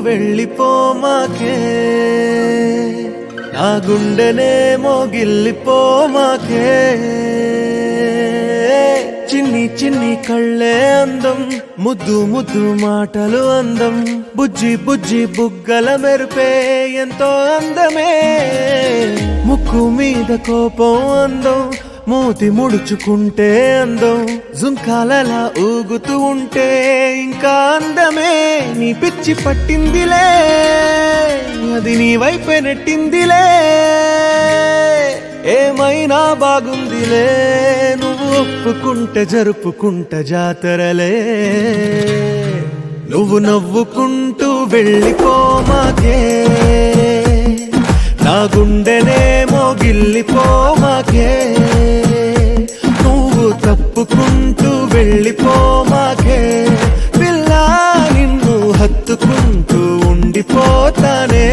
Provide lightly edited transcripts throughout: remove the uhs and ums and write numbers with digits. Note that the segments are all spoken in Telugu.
వెళ్ళిపోమాకే నా గుండెనే మోగిల్లిపోమాకే చిన్ని చిన్ని కళ్ళే అందం ముద్దు ముద్దు మాటలు అందం బుజ్జి బుజ్జి బుగ్గల మెరుపే ఎంతో అందమే ముక్కు మీద కోపం అందం మూతి ముడుచుకుంటే అందం జుంకాలలా ఊగుతూ ఉంటే ఇంకా అందమే నీ పిచ్చి పట్టిందిలే అది నీ వైపే నెట్టిందిలే ఏమైనా బాగుందిలే నువ్వు ఒప్పుకుంటే జరుపుకుంటా జాతరలే నువ్వు నవ్వుకుంటూ వెళ్ళిపోమాకే నా గుండెనే మోగిల్లిపోమాకే నువ్వు తప్పుకుంటూ వెళ్ళిపోమాకే పిల్ల నిన్ను హత్తుకుంటూ ఉండిపోతానే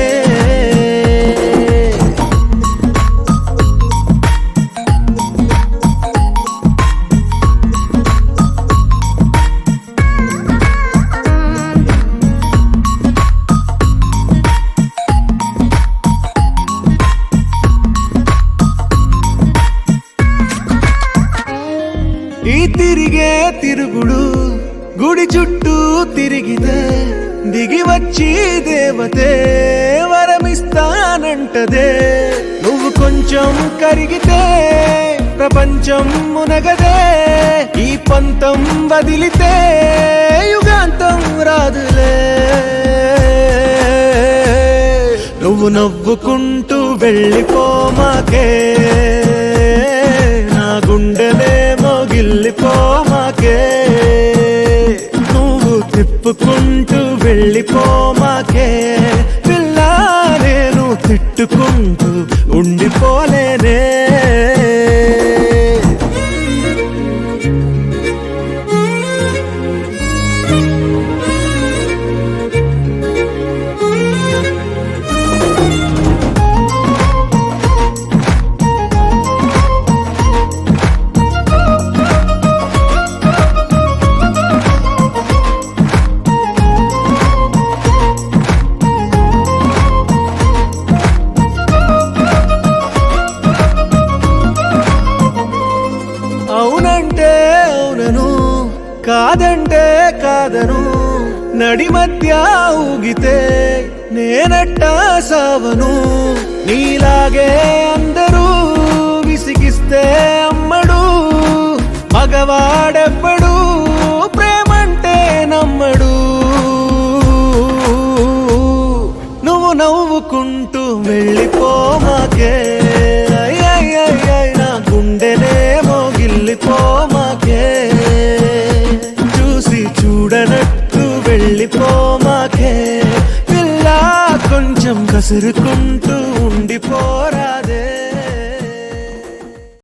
ఈ తిరిగే తిరుగుడు గుడి చుట్టూ తిరిగితే దిగి వచ్చి దేవతే వరమిస్తానంటదే నువ్వు కొంచెం కరిగితే ప్రపంచం మునగదే ఈ పంతం వదిలితే యుగాంతం రాదులే నువ్వు నవ్వుకుంటూ వెళ్ళిపోమాకే నా గుండెనే మోగిల్లిపోమాకే నువ్వు తిప్పుకుంటూ వెళ్ళిపోమాకే పిల్ల నేను తిట్టుకుంటూ ఉండిపోలేనే అవునంటే అవునను కాదంటే కాదను నడి మధ్య ఊగితే నేనట్టా సావను నీలాగే అందరూ విసిగిస్తే అమ్మడు మగవాడెవ్వడు ప్రేమంటే నమ్మడు నువ్వు నవ్వుకుంటూ వెళ్ళిపోమాకే నా గుండెనే మోగిల్లిపోమాకే చూసి చూడనట్టు వెళ్ళిపోమాకే పిల్ల కొంచెం కసురుకు